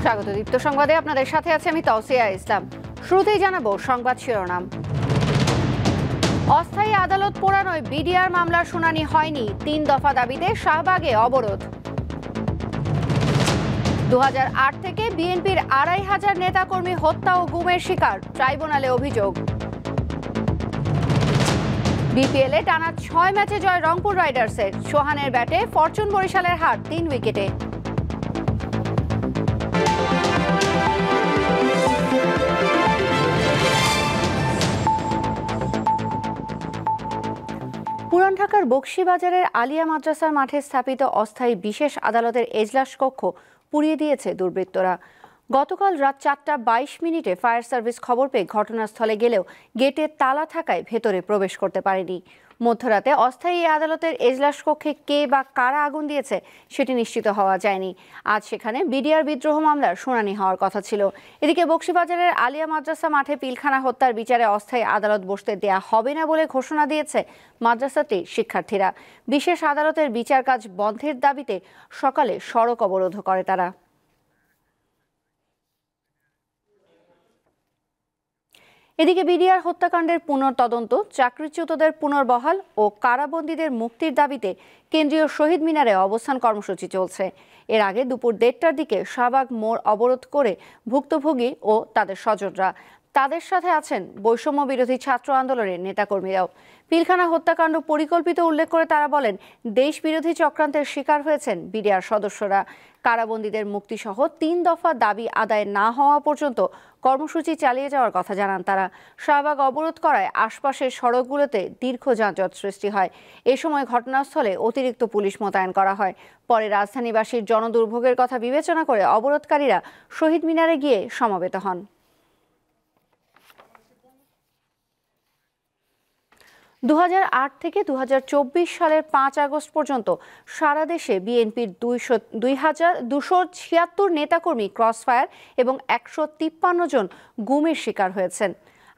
স্বাগত দীপ্ত সংবাদে আপনাদের সাথে আছে আমি তৌসিয়া ইসলাম। শুরুতেই জানাবো সংবাদ শিরোনাম। অস্থায়ী আদালত পোড়ানোয় বিডিআর মামলার শুনানি হয়নি, 3 দফা দাবিতে শাহবাগে অবরোধ। 2008 থেকে বিএনপির 2500 নেতাকর্মী হত্যা ও গুমের শিকার, ট্রাইব্যুনালে অভিযোগ। বিপিএলে টানা 6 ম্যাচে জয় রংপুর রাইডার্সের, সোহানের ব্যাটে ফরচুন বরিশালের হার 3 উইকেটে। পুরান ঢাকার বকশীবাজারের আলিয়া মাদ্রাসার মাঠে স্থাপিত অস্থায়ী বিশেষ আদালতের এজলাস কক্ষ পুড়িয়ে দিয়েছে দুর্বৃত্তরা। গতকাল রাত 4:22 ফায়ার সার্ভিস খবর পেয়ে ঘটনাস্থলে গেলেও গেটে তালা থাকায় ভেতরে প্রবেশ করতে পারেনি। মধ্যরাতে অস্থায়ী আদালতের এজলাস কক্ষে কে বা কারা আগুন দিয়েছে সেটি নিশ্চিত হওয়া যায়নি। আজ সেখানে বিডিআর বিদ্রোহ মামলার শুনানি হওয়ার কথা ছিল। এদিকে বকশীবাজারের আলিয়া মাদ্রাসা মাঠে পিলখানা হত্যার বিচারে অস্থায়ী আদালত বসতে দেয়া হবে না বলে ঘোষণা দিয়েছে মাদ্রাসাটির শিক্ষার্থীরা। বিশেষ আদালতের বিচার কাজ বন্ধের দাবিতে সকালে সড়ক অবরোধ করে তারা। এদিকে বিডিআর হত্যাকাণ্ডের পুনর্তদন্ত, চাকরিচ্যুতদের পুনর্বহাল ও কারাবন্দীদের মুক্তির দাবিতে কেন্দ্রীয় শহীদ মিনারে অবস্থান কর্মসূচি চলছে। এর আগে দুপুর 1:30টার দিকে শাহবাগ মোড় অবরোধ করে ভুক্তভোগী ও তাদের স্বজনরা। তাদের সাথে আছেন বৈষম্য বিরোধী ছাত্র আন্দোলনের নেতাকর্মীরাও। পিলখানা হত্যাকাণ্ড পরিকল্পিত উল্লেখ করে তারা বলেন, দেশ বিরোধী চক্রান্তের শিকার হয়েছেন বিডিআর সদস্যরা। কারাবন্দীদের মুক্তিসহ 3 দফা দাবি আদায় না হওয়া পর্যন্ত কর্মসূচি চালিয়ে যাওয়ার কথা জানান তারা। শাহবাগ অবরোধ করায় আশপাশের সড়কগুলোতে দীর্ঘ যানজট সৃষ্টি হয়। এ সময় ঘটনাস্থলে অতিরিক্ত পুলিশ মোতায়েন করা হয়। পরে রাজধানীবাসীর জনদুর্ভোগের কথা বিবেচনা করে অবরোধকারীরা শহীদ মিনারে গিয়ে সমবেত হন। 2008 থেকে 2024 সালের 5 আগস্ট পর্যন্ত সারা দেশে বিএনপির 2276 নেতাকর্মী ক্রসফায়ার এবং 153 জন গুমের শিকার হয়েছেন।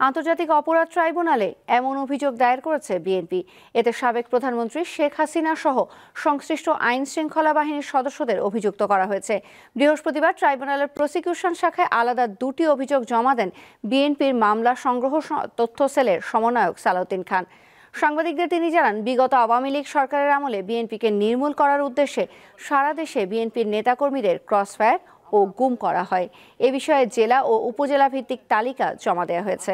আন্তর্জাতিক অপরাধ ট্রাইব্যুনালে এমন অভিযোগ দায়ের করেছে বিএনপি। এতে সাবেক প্রধানমন্ত্রী শেখ হাসিনা সহ সংশ্লিষ্ট আইন শৃঙ্খলা বাহিনীর সদস্যদের অভিযুক্ত করা হয়েছে। বৃহস্পতিবার ট্রাইব্যুনালের প্রসিকিউশন শাখায় আলাদা 2টি অভিযোগ জমা দেন বিএনপির মামলা সংগ্রহ তথ্য সেলের সমন্বয়ক সালাউদ্দিন খান। সাংবাদিকদের তিনি জানান, বিগত আওয়ামী লীগ সরকারের আমলে বিএনপিকে নির্মূল করার উদ্দেশ্যে সারা দেশে বিএনপির নেতাকর্মীদের ক্রসফায়ার ও গুম করা হয়। এ বিষয়ে জেলা ও উপজেলা ভিত্তিক তালিকা জমা দেওয়া হয়েছে।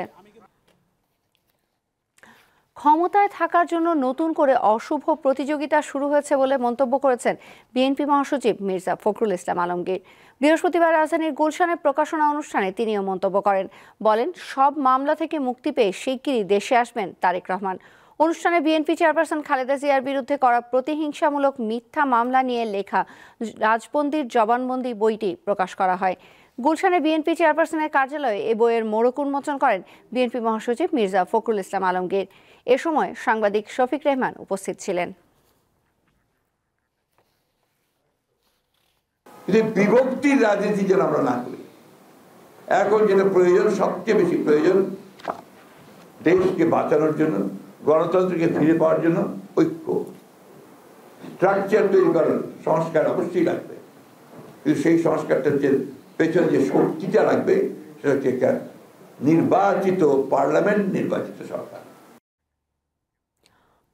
ক্ষমতায় থাকার জন্য নতুন করে অশুভ প্রতিযোগিতা শুরু হয়েছে বলে মন্তব্য করেছেন বিএনপি মহাসচিব মির্জা ফখরুল ইসলাম আলমগীর। বৃহস্পতিবার রাজধানীর গুলশানে প্রকাশনা অনুষ্ঠানে তিনিও মন্তব্য করেন। বলেন, সব মামলা থেকে মুক্তি পেয়ে শিগগিরই দেশে আসবেন তারেক রহমান। অনুষ্ঠানে বিএনপি চেয়ারপারসন খালেদা জিয়ার বিরুদ্ধে করা প্রতিহিংসামূলক মিথ্যা মামলা নিয়ে লেখা রাজবন্দির জবানবন্দি বইটি প্রকাশ করা হয়। গুলশানে বিএনপি চেয়ারপারসনের কার্যালয়ে এ বইয়ের মোড়ক উন্মোচন করেন বিএনপি মহাসচিব মির্জা ফখরুল ইসলাম আলমগীর। এ সময় সাংবাদিক শফিক রেহমান উপস্থিত ছিলেন। বিভক্তির রাজনীতি যেন আমরা না করি। এখন যেটা প্রয়োজন, সবচেয়ে বেশি প্রয়োজন দেশকে বাঁচানোর জন্য, গণতন্ত্রকে ফিরে পাওয়ার জন্য ঐক্য, স্ট্রাকচার তৈরি করার সংস্কার অবশ্যই লাগবে। কিন্তু সেই সংস্কারটার যে পেছনে যে শক্তিটা লাগবে সেটা হচ্ছে একটা নির্বাচিত পার্লামেন্ট, নির্বাচিত সরকার।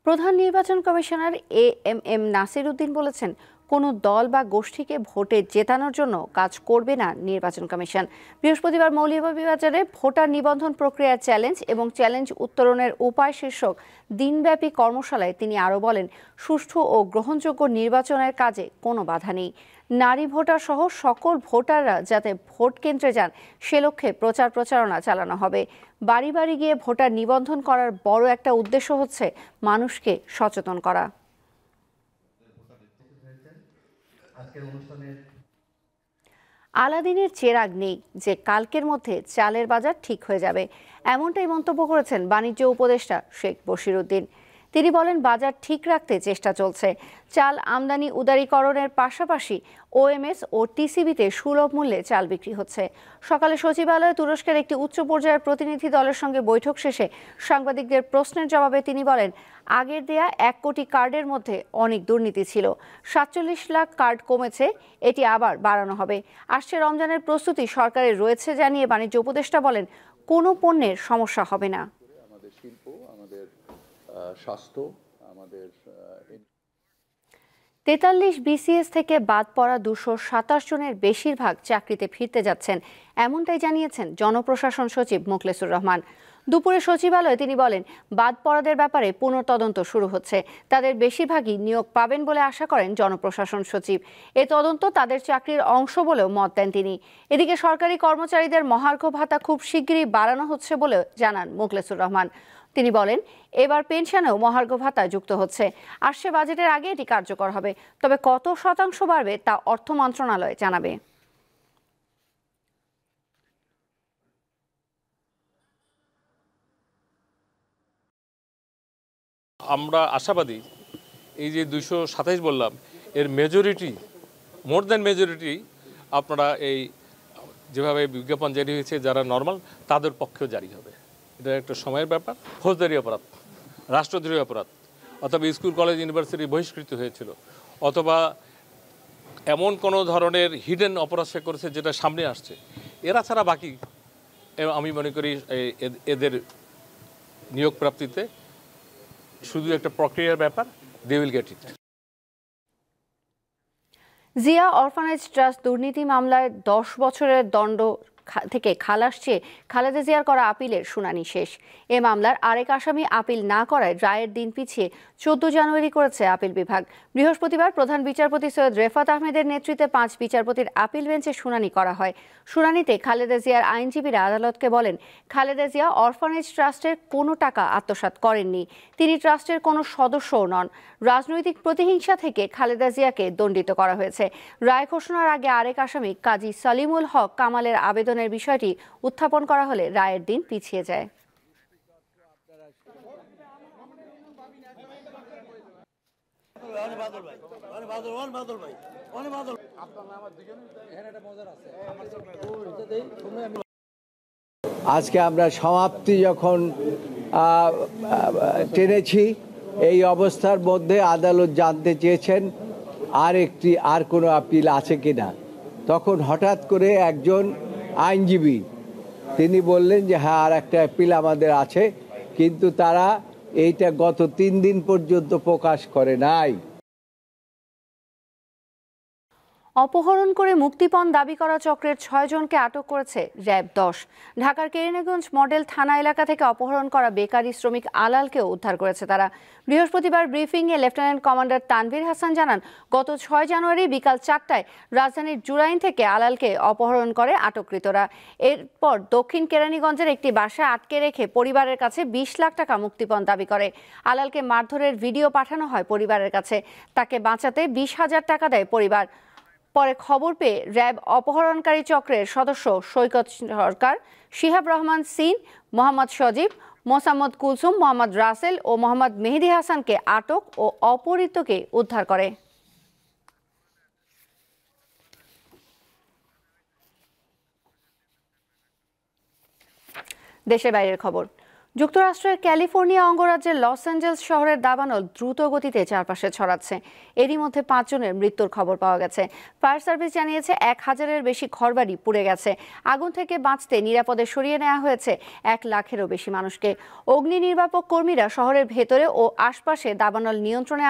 প্রধান নির্বাচন কমিশনার এএমএম নাসির উদ্দিন বলেছেন, কোনো দল বা গোষ্ঠীকে ভোটে জেতানোর জন্য কাজ করবে না নির্বাচন কমিশন। বৃহস্পতিবার মৌলভীবাজারে ভোটার নিবন্ধন প্রক্রিয়ার চ্যালেঞ্জ এবং চ্যালেঞ্জ উত্তরণের উপায় শীর্ষক দিনব্যাপী কর্মশালায় তিনি আরও বলেন, সুষ্ঠু ও গ্রহণযোগ্য নির্বাচনের কাজে কোনো বাধা নেই। নারী ভোটার সহ সকল ভোটাররা যাতে ভোট কেন্দ্রে যান সে লক্ষ্যে প্রচার প্রচারণা চালানো হবে। বাড়ি বাড়ি গিয়ে ভোটার নিবন্ধন করার বড় একটা উদ্দেশ্য হচ্ছে মানুষকে সচেতন করা। আলাদিনের চেরাগ নেই যে কালকের মধ্যে চালের বাজার ঠিক হয়ে যাবে, এমনটাই মন্তব্য করেছেন বাণিজ্য উপদেষ্টা শেখ বশির উদ্দিন। তিনি বলেন, বাজার ঠিক রাখতে চেষ্টা চলছে। চাল আমদানি উদারীকরণের পাশাপাশি ওএমএস ও টিসিবিতে সুলভ মূল্যে চাল বিক্রি হচ্ছে। সকালে সচিবালয়ে তুরস্কের একটি উচ্চ পর্যায়ের প্রতিনিধি দলের সঙ্গে বৈঠক শেষে সাংবাদিকদের প্রশ্নের জবাবে তিনি বলেন, আগের দেয়া 1 কোটি কার্ডের মধ্যে অনেক দুর্নীতি ছিল। 47 লাখ কার্ড কমেছে, এটি আবার বাড়ানো হবে। আসছে রমজানের প্রস্তুতি সরকারের রয়েছে জানিয়ে বাণিজ্য উপদেষ্টা বলেন, কোনো পণ্যের সমস্যা হবে না। আমাদের শিল্প, আমাদের স্বাস্থ্য, আমাদের 43 বিসিএস থেকে বাদ পড়া 227 জনের বেশিরভাগ চাকরিতে ফিরতে যাচ্ছেন, এমনটাই জানিয়েছেন জনপ্রশাসন সচিব মোখলেসুর রহমান। দুপুরে সচিবালয়ে তিনি বলেন, বাদ পড়াদের ব্যাপারে পুনঃতদন্ত শুরু হচ্ছে। তাদের বেশিরভাগই নিয়োগ পাবেন বলে আশা করেন জনপ্রশাসন সচিব। এ তদন্ত তাদের চাকরির অংশ বলেও মত দেন তিনি। এদিকে সরকারি কর্মচারীদের মহার্ঘ ভাতা খুব শিগগিরই বাড়ানো হচ্ছে বলে জানান মোখলেসুর রহমান। তিনি বলেন, এবার পেনশনেও মহার্ঘ ভাতা যুক্ত হচ্ছে। আসছে বাজেটের আগে এটি কার্যকর হবে, তবে কত শতাংশ বাড়বে তা অর্থ মন্ত্রণালয় জানাবে। আমরা আশাবাদী, এই যে 227 বললাম, এর মেজরিটি, মোর দ্যান মেজরিটি আপনারা এই যেভাবে বিজ্ঞাপন জারি হয়েছে যারা নর্মাল তাদের পক্ষেও জারি হবে। এটা একটা সময়ের ব্যাপার। ফৌজদারি অপরাধ, রাষ্ট্রদ্রোহী অপরাধ, অথবা স্কুল কলেজ ইউনিভার্সিটি বহিষ্কৃত হয়েছিল, অথবা এমন কোনো ধরনের হিডেন অপরাধ সে করেছে যেটা সামনে আসছে, এরা ছাড়া বাকি আমি মনে করি এদের নিয়োগ প্রাপ্তিতে শুধু একটা প্রক্রিয়ার ব্যাপার, they will get it. Zia orphanage trust দুর্নীতি মামলায় 10 বছরের দণ্ড থেকে খালাস চেয়ে খালেদা জিয়ার করা আপিলের শুনানি শেষ। এ মামলার আরেক আসামি আপিল না করায় রায়ের দিন পিছিয়ে 14 জানুয়ারি করেছে আপিল বিভাগ। বৃহস্পতিবার প্রধান বিচারপতি সৈয়দ রেফাত আহমেদের নেতৃত্বে 5 বিচারপতির আপিল বেঞ্চে শুনানি করা হয়। শুনানিতে খালেদা জিয়ার আইনজীবীরা আদালতকে বলেন, খালেদা জিয়া অরফানেজ ট্রাস্টের কোনো টাকা আত্মসাৎ করেননি। তিনি ট্রাস্টের কোনো সদস্যও নন। রাজনৈতিক প্রতিহিংসা থেকে খালেদা জিয়াকে দণ্ডিত করা হয়েছে। রায় ঘোষণার আগে আরেক আসামি কাজী সলিমুল হক কামালের আবেদনের বিষয়টি উত্থাপন করা হলে রায়ের দিন পিছিয়ে যায়। আজকে আমরা সমাপ্তি যখন টেনেছি, এই অবস্থার মধ্যে আদালত জানতে চেয়েছেন আর কোনো আপিল আছে কিনা। তখন হঠাৎ করে একজন আইনজীবী তিনি বললেন যে হ্যাঁ, আর একটা আপিল আমাদের আছে, কিন্তু তারা এইটা গত 3 দিন পর্যন্ত প্রকাশ করে নাই। অপহরণ করে মুক্তিপণ দাবি করা চক্রের 6 জনকে আটক করেছে র্যাব 10। ঢাকার কেরানীগঞ্জ মডেল থানা এলাকা থেকে অপহরণ করা বেকারি শ্রমিক আলালকেও উদ্ধার করেছে তারা। বৃহস্পতিবার ব্রিফিংয়ে লেফটেন্যান্ট কমান্ডার তানভীর হাসান জানান, গত 6 জানুয়ারি বিকাল 4টায় রাজধানীর জুরাইন থেকে আলালকে অপহরণ করে আটককৃতরা। এরপর দক্ষিণ কেরানীগঞ্জের একটি বাসায় আটকে রেখে পরিবারের কাছে 20 লাখ টাকা মুক্তিপণ দাবি করে। আলালকে মারধরের ভিডিও পাঠানো হয় পরিবারের কাছে। তাকে বাঁচাতে 20,000 টাকা দেয় পরিবার। পরে খবর পেয়ে র্যাব অপহরণকারী চক্রের সদস্য সৈকত সরকার, শিহাব রহমান সিন, মোহাম্মদ সজীব, মোসাম্মদ কুলসুম, মোহাম্মদ রাসেল ও মোহাম্মদ মেহেদি হাসানকে আটক ও অপহৃতকে উদ্ধার করে। দেশের বাইরের খবর। যুক্তরাষ্ট্রের ক্যালিফোর্নিয়া অঙ্গরাজ্যের লস অ্যাঞ্জেলস শহরের দাবানল দ্রুত গতিতে চারপাশে ছড়াচ্ছে। এরই মধ্যে 5 জনের মৃত্যুর খবর পাওয়া গেছে। ফায়ার সার্ভিস জানিয়েছে 1000-এর বেশি ঘরবাড়ি পুড়ে গেছে। আগুন থেকে বাঁচতে নিরাপদে সরিয়ে নেওয়া হয়েছে 1 লাখেরও বেশি মানুষকে। অগ্নি নির্বাপক কর্মীরা শহরের ভেতরে ও আশপাশে দাবানল নিয়ন্ত্রণে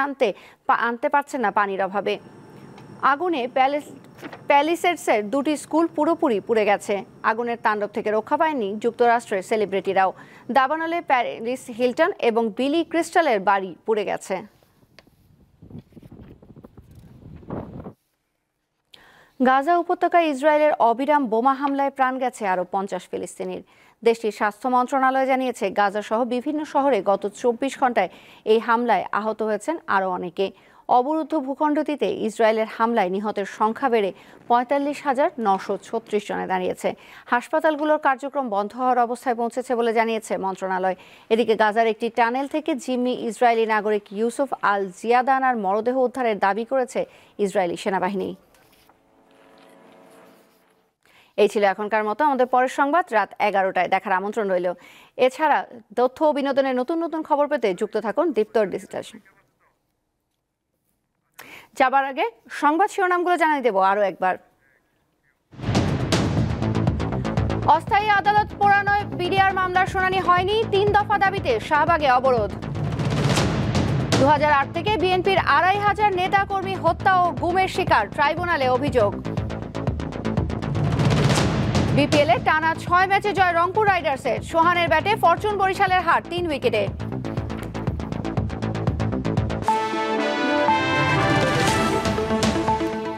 আনতে পারছেন না পানির অভাবে। আগুনে প্যালিসেডসের 2টি স্কুল পুরোপুরি পুড়ে গেছে। আগুনের তাণ্ডব থেকে রক্ষা পায়নি যুক্তরাষ্ট্রের সেলিব্রিটিরাও। দাবানলে প্যারিস হিলটন এবং বিলি ক্রিস্টালের বাড়ি পুড়ে গেছে। গাজা উপত্যকায় ইসরায়েলের অবিরাম বোমা হামলায় প্রাণ গেছে আরও 50 ফিলিস্তিনির। দেশটির স্বাস্থ্য মন্ত্রণালয় জানিয়েছে, গাজা সহ বিভিন্ন শহরে গত 24 ঘন্টায় এই হামলায় আহত হয়েছেন আরও অনেকে। অবরুদ্ধ ভূখণ্ডটিতে ইসরায়েলের হামলায় নিহতের সংখ্যা বেড়ে ৪৫,৯৩৬ জনে দাঁড়িয়েছে। হাসপাতালগুলোর কার্যক্রম বন্ধ হওয়ার অবস্থায় পৌঁছেছে বলে জানিয়েছে মন্ত্রণালয়। এদিকে গাজার একটি টানেল থেকে জিম্মি ইসরায়েলি নাগরিক ইউসুফ আল জিয়াদানার মরদেহ উদ্ধারের দাবি করেছে ইসরায়েলি সেনাবাহিনী। এই ছিল এখনকার মতো। আমাদের পরের সংবাদ রাত 11টায় দেখার আমন্ত্রণ রইল। এছাড়া তথ্য ও বিনোদনের নতুন নতুন খবর পেতে যুক্ত থাকুন দীপ্তর ডিজিটাল। যাবার আগে সংবাদ শিরোনামগুলো জানিয়ে দেব আরও একবার। অস্থায়ী আদালত পোড়ানোয় বিডিআর মামলার শুনানি হয়নি, 3 দফা দাবিতে শাহবাগে অবরোধ। 2008 থেকে বিএনপির 2500 নেতাকর্মী হত্যা ও গুমের শিকার, ট্রাইব্যুনালে অভিযোগ। বিপিএলে টানা 6 ম্যাচে জয় রংপুর রাইডার্সের, সোহানের ব্যাটে ফরচুন বরিশালের হার 3 উইকেটে।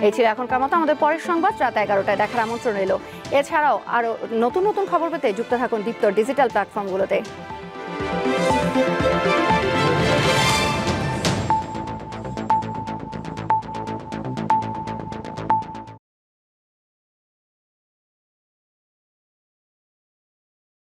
এই ছিল এখনকার মতো। আমাদের পরের সংবাদ রাত 11টায় দেখার আমন্ত্রণ রইল। এছাড়াও আরও নতুন নতুন খবর পেতে যুক্ত থাকুন দীপ্তর ডিজিটাল প্ল্যাটফর্মগুলোতে।